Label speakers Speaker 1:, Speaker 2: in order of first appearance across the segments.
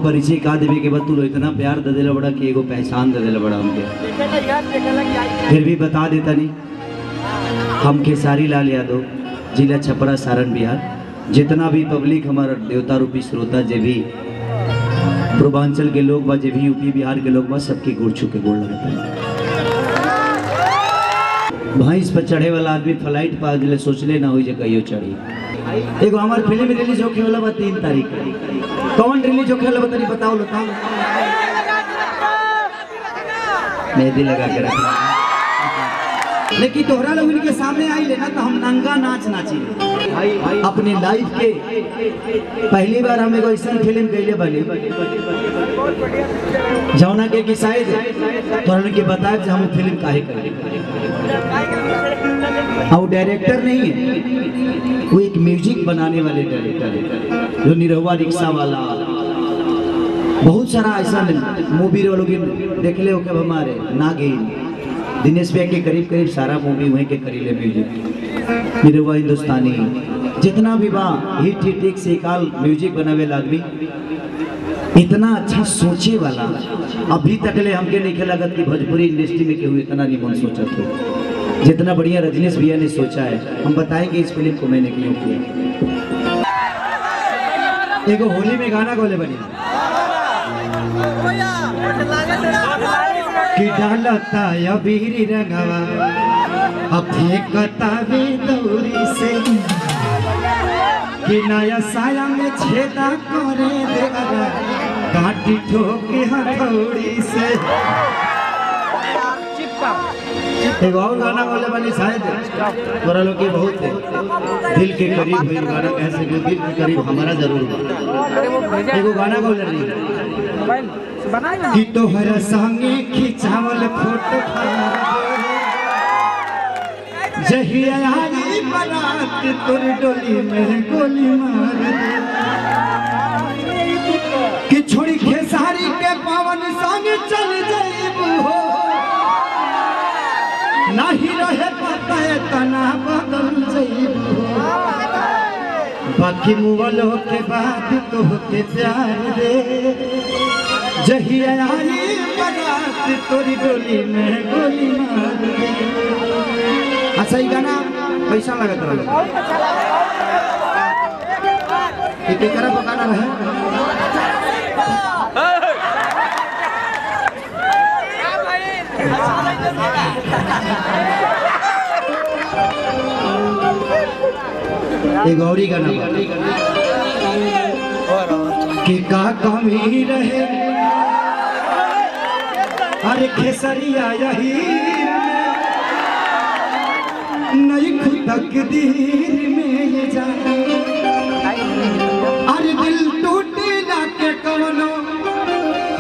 Speaker 1: परिचय का देवे के बाद तू इतना प्यार दे दिला बड़ा कि एगो पहचान दे दिला बड़ा हमके, फिर भी बता देता नहीं। हम खेसारी लाल यादव, जिला छपरा सारण बिहार। जितना भी पब्लिक हमारा देवता रूपी श्रोता जे भी पूर्वांचल के लोग बा, जे भी यूपी बिहार के लोग बा, सबके गोड़ छू के गोड़ लगता है। भैंस पर चढ़े वाला आदमी फ्लाइट पर दिले सोचले ना हो जे कहियो चढ़ी। एगो हमार फिल्म रिलीज होके वाला बा 3 तारीख। कौन रिलीज होके वाला बतानी बताओ लोग। मेहंदी लगा के रखना, लेकिन तोहरा लोग इनके सामने आई लेना तो हम नंगा नाच नाची अपने लाइफ के। पहली बार हम एगो ऐसा फिल्म कैले बने जौना के शायद तोहरा के बताए हम फिल्म काहे करे। वो डायरेक्टर नहीं है, वो एक म्यूजिक बनाने वाले डायरेक्टर है, जो निरहुआ रिक्शा वाला, बहुत सारा ऐसा मूवी लोग देख ले हो हमारे नागिन, दिनेश भैया के करीब करीब सारा मूवी वहीं के करीले म्यूजिक, निरहुआ हिंदुस्तानी, जितना भी बा हिट हिट एक से काल म्यूजिक बनावे आदमी। इतना अच्छा सोचे वाला अभी तक ले हमके नहीं लगत कि भोजपुरी इंडस्ट्री में केहू इतना नहीं मन सोचा थे जितना बढ़िया रजनीश भैया ने सोचा है। हम बताएंगे इस फिल्म को मैंने क्यों किया। एगो होली में गाना गोले बनी कि डालता अबीर रंगवा फेंकता वे दौरी से, कि नया साया में छेदा करे देगा काटी ठोके हथौड़ी से। एक और गाना बोले बनी शायद तोरा लोग के बहुत दिल के करीब हुई गाना, कैसे दिल के करीब हमारा जरूर बा। एगो गाना बोले रही कि तोहर संगे खिंचावल फोटो जहिया आई बारात तोर डोली में गोली मार दे, कि छोड़ी खेसारी के पावन संग चल जाइबू हो, नहीं रहे पता है तना बदल जाइबू हो, बाकी मुवलो के बाद तो के प्यार दे जहिया आई बारात तोरी डोली में गोली मार दे। अच्छा ये गाना कैसा लगता है? केकरा पकाना रहे? एक गौरी गाना कि का कमी रहे अरे खेसरिया यही नहीं तकदीर में ये जाए, अरे दिल टूटे ना के कवनो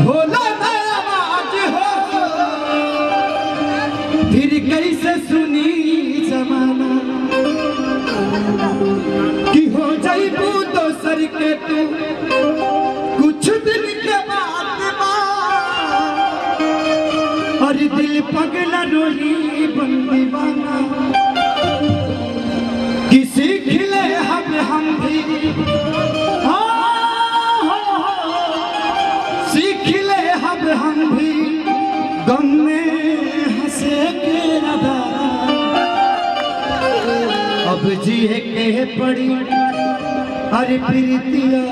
Speaker 1: होला ना आवाज हो, फिर कैसे सुनी जमाना कि हो जाइबू दोसर के तू कुछ दिन के बाद और दिल पगला रोही बंदीवाना, सीख ले हम भी सीख ले हम भी गम में हंसे के रदा, अब जिए के पड़ी अरे प्रीतिया